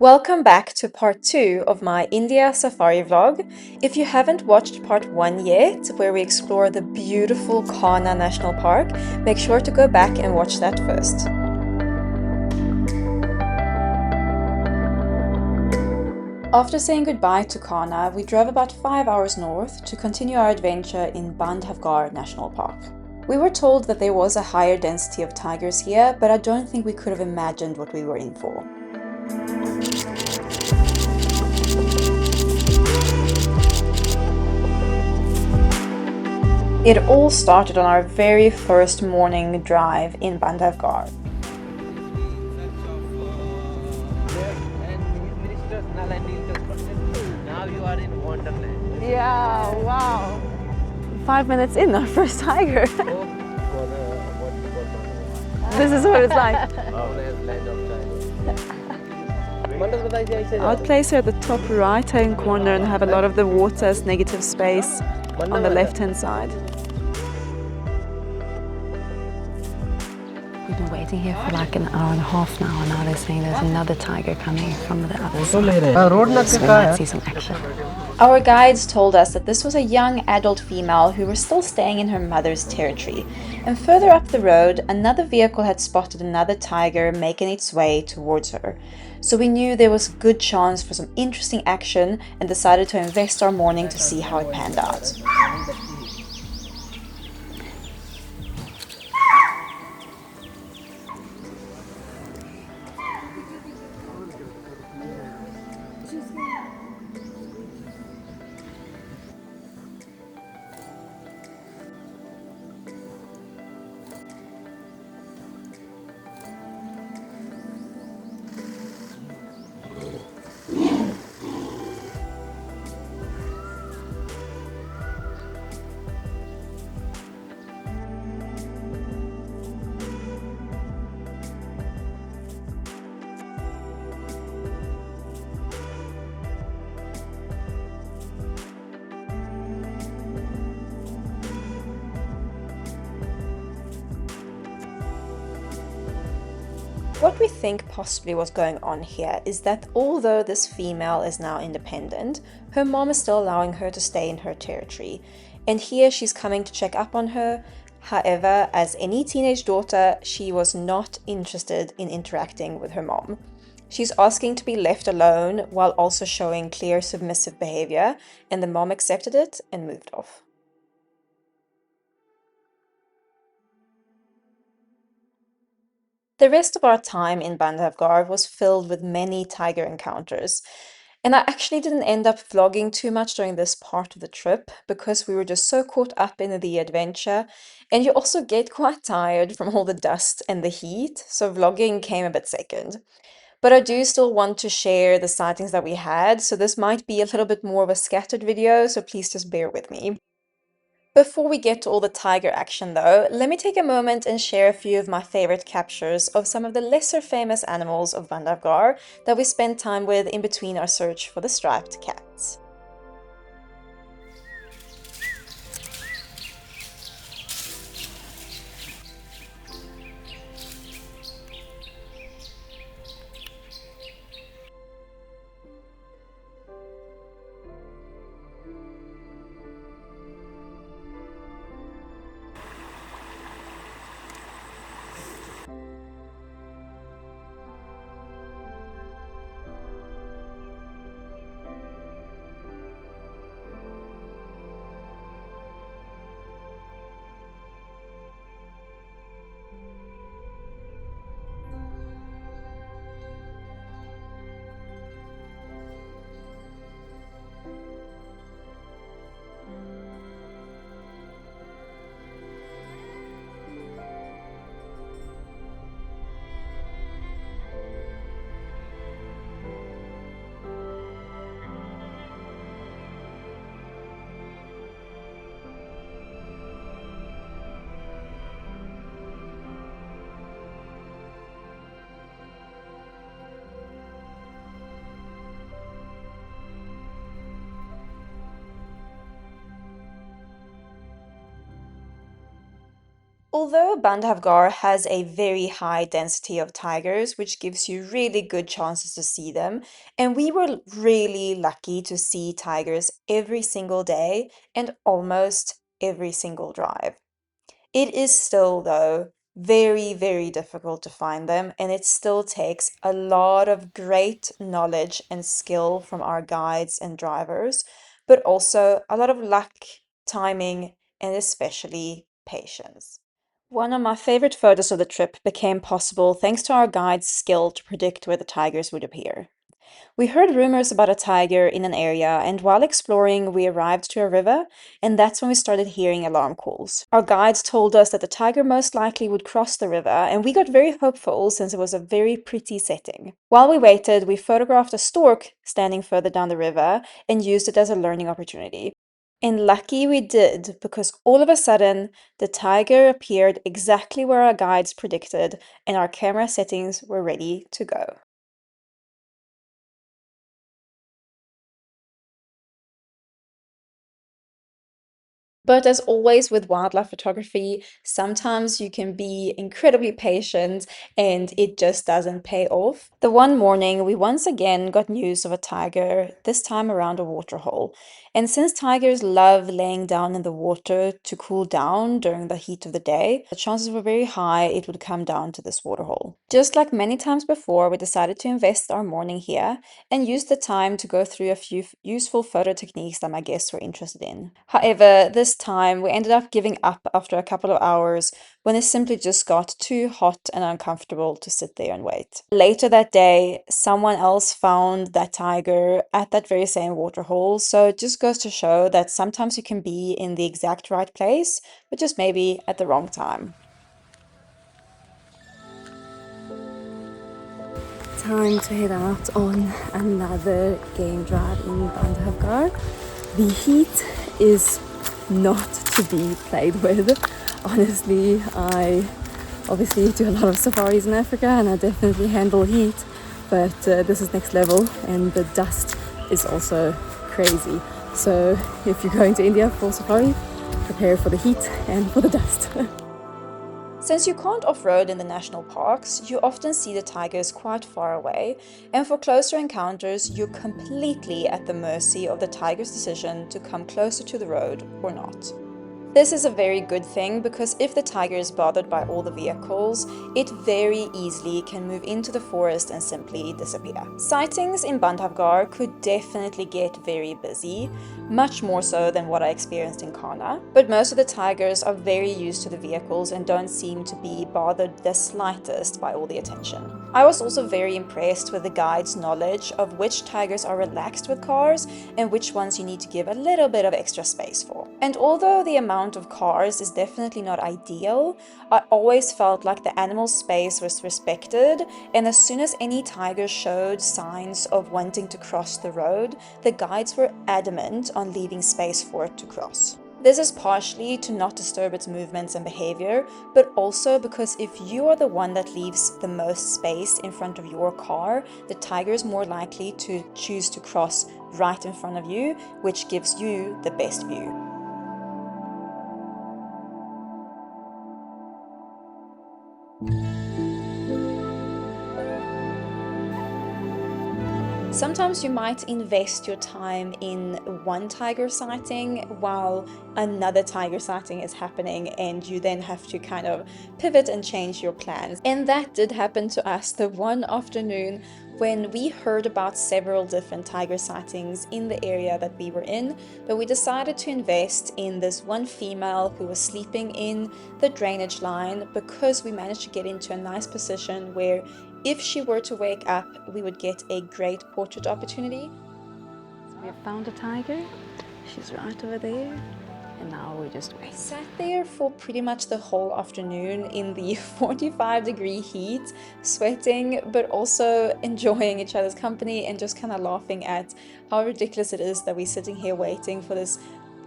Welcome back to part 2 of my India safari vlog. If you haven't watched part 1 yet, where we explore the beautiful Kanha National Park, make sure to go back and watch that first. After saying goodbye to Kanha, we drove about 5 hours north to continue our adventure in Bandhavgarh National Park. We were told that there was a higher density of tigers here, but I don't think we could have imagined what we were in for. It all started on our very first morning drive in Bandhavgarh. Now you are in Wonderland. Yeah, wow. 5 minutes in, our first tiger. This is what it's like. I would place her at the top right-hand corner and have a lot of the water as negative space on the left-hand side. We've been waiting here for like an hour and a half now, and now they're saying there's another tiger coming from the other side. So we might see some action. Our guides told us that this was a young adult female who was still staying in her mother's territory, and further up the road, another vehicle had spotted another tiger making its way towards her. So we knew there was good chance for some interesting action and decided to invest our morning to see how it panned out. What we think possibly was going on here is that although this female is now independent, her mom is still allowing her to stay in her territory. And here she's coming to check up on her. However, as any teenage daughter, she was not interested in interacting with her mom. She's asking to be left alone while also showing clear submissive behavior, and the mom accepted it and moved off. The rest of our time in Bandhavgarh was filled with many tiger encounters, and I actually didn't end up vlogging too much during this part of the trip because we were just so caught up in the adventure, and you also get quite tired from all the dust and the heat, so vlogging came a bit second. But I do still want to share the sightings that we had, so this might be a little bit more of a scattered video, so please just bear with me. Before we get to all the tiger action though, let me take a moment and share a few of my favorite captures of some of the lesser famous animals of Bandhavgarh that we spent time with in between our search for the striped cats. Although Bandhavgarh has a very high density of tigers, which gives you really good chances to see them, and we were really lucky to see tigers every single day and almost every single drive. It is still, though, very, very difficult to find them, and it still takes a lot of great knowledge and skill from our guides and drivers, but also a lot of luck, timing, and especially patience. One of my favorite photos of the trip became possible thanks to our guide's skill to predict where the tigers would appear. We heard rumors about a tiger in an area, and while exploring, we arrived to a river, and that's when we started hearing alarm calls. Our guides told us that the tiger most likely would cross the river, and we got very hopeful since it was a very pretty setting. While we waited, we photographed a stork standing further down the river and used it as a learning opportunity. And lucky we did, because all of a sudden, the tiger appeared exactly where our guides predicted, and our camera settings were ready to go. But as always with wildlife photography, sometimes you can be incredibly patient and it just doesn't pay off. The one morning, we once again got news of a tiger, this time around a waterhole. And since tigers love laying down in the water to cool down during the heat of the day, the chances were very high it would come down to this waterhole. Just like many times before, we decided to invest our morning here and use the time to go through a few useful photo techniques that my guests were interested in. However, this time we ended up giving up after a couple of hours when it simply just got too hot and uncomfortable to sit there and wait. Later that day, someone else found that tiger at that very same waterhole, so it just goes to show that sometimes you can be in the exact right place, but just maybe at the wrong time. Time to head out on another game drive in Bandhavgarh. The heat is not to be played with. Honestly, I obviously do a lot of safaris in Africa and I definitely handle heat, but this is next level, and the dust is also crazy. So if you're going to India for safari, prepare for the heat and for the dust. Since you can't off-road in the national parks, you often see the tigers quite far away, and for closer encounters, you're completely at the mercy of the tiger's decision to come closer to the road or not. This is a very good thing because if the tiger is bothered by all the vehicles, it very easily can move into the forest and simply disappear. Sightings in Bandhavgarh could definitely get very busy, much more so than what I experienced in Kana, but most of the tigers are very used to the vehicles and don't seem to be bothered the slightest by all the attention. I was also very impressed with the guide's knowledge of which tigers are relaxed with cars and which ones you need to give a little bit of extra space for. And although the amount of cars is definitely not ideal, I always felt like the animal's space was respected, and as soon as any tiger showed signs of wanting to cross the road, the guides were adamant on leaving space for it to cross. This is partially to not disturb its movements and behavior, but also because if you are the one that leaves the most space in front of your car, the tiger is more likely to choose to cross right in front of you, which gives you the best view. Sometimes you might invest your time in one tiger sighting while another tiger sighting is happening, and you then have to kind of pivot and change your plans. And that did happen to us the one afternoon when we heard about several different tiger sightings in the area that we were in, but we decided to invest in this one female who was sleeping in the drainage line because we managed to get into a nice position where if she were to wake up, we would get a great portrait opportunity. So we have found a tiger. She's right over there. And now we just wait. I sat there for pretty much the whole afternoon in the 45-degree heat, sweating, but also enjoying each other's company and just kind of laughing at how ridiculous it is that we're sitting here waiting for this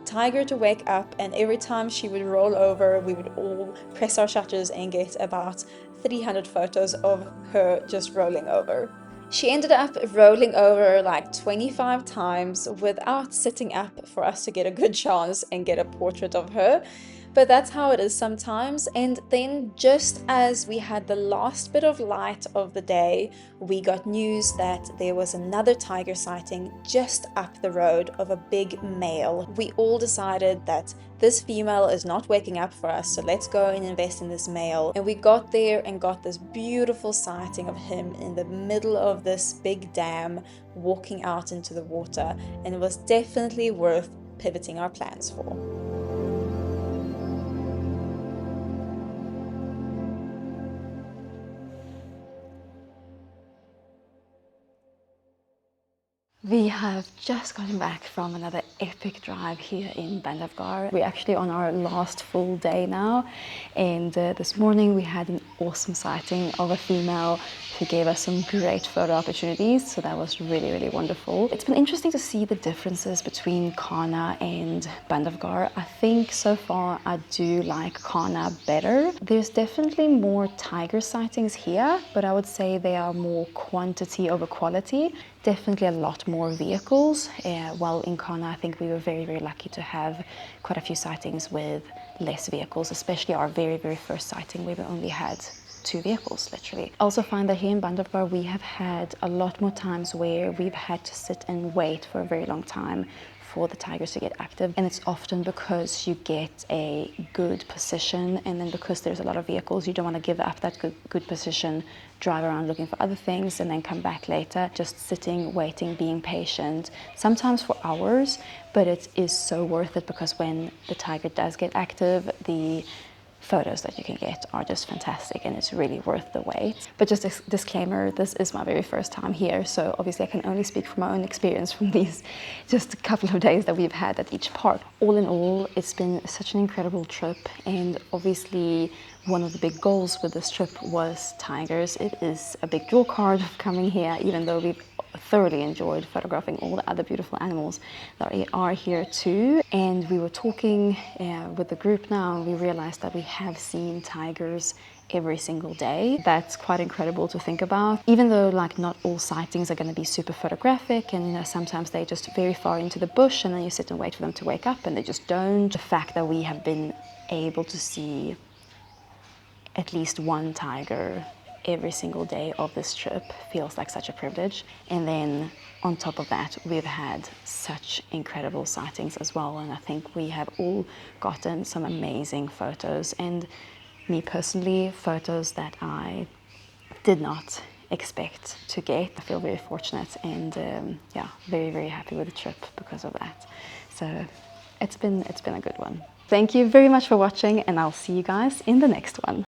tiger to wake up, and every time she would roll over, we would all press our shutters and get about 300 photos of her just rolling over. She ended up rolling over like 25 times without sitting up for us to get a good chance and get a portrait of her. But that's how it is sometimes. And then just as we had the last bit of light of the day, we got news that there was another tiger sighting just up the road of a big male. We all decided that this female is not waking up for us, so let's go and invest in this male. And we got there and got this beautiful sighting of him in the middle of this big dam walking out into the water, and it was definitely worth pivoting our plans for. We have just gotten back from another epic drive here in Bandhavgarh. We're actually on our last full day now, and this morning we had an awesome sighting of a female who gave us some great photo opportunities, so that was really, really wonderful. It's been interesting to see the differences between Kana and Bandhavgarh. I think so far I do like Kana better. There's definitely more tiger sightings here, but I would say they are more quantity over quality. Definitely a lot more vehicles, while in Kana I think we were very, very lucky to have quite a few sightings with less vehicles, especially our very, very first sighting where we only had 2 vehicles literally. I also find that here in Bandhavgarh we have had a lot more times where we've had to sit and wait for a very long time for the tigers to get active, and it's often because you get a good position, and then because there's a lot of vehicles you don't want to give up that good position, drive around looking for other things and then come back later. Just sitting, waiting, being patient, sometimes for hours, but it is so worth it because when the tiger does get active, the photos that you can get are just fantastic, and it's really worth the wait. But just a disclaimer, this is my very first time here, so obviously I can only speak from my own experience from these just a couple of days that we've had at each park. All in all, it's been such an incredible trip, and obviously one of the big goals with this trip was tigers. It is a big draw card of coming here, even though we've thoroughly enjoyed photographing all the other beautiful animals that are here too. And we were talking with the group now, and we realized that we have seen tigers every single day. That's quite incredible to think about. Even though like not all sightings are going to be super photographic, and you know, sometimes they're just very far into the bush and then you sit and wait for them to wake up and they just don't. The fact that we have been able to see at least one tiger every single day of this trip feels like such a privilege. And then on top of that, we've had such incredible sightings as well, and I think we have all gotten some amazing photos, and me personally, photos that I did not expect to get. I feel very fortunate, and yeah, very, very happy with the trip because of that. So it's been a good one. Thank you very much for watching, and I'll see you guys in the next one.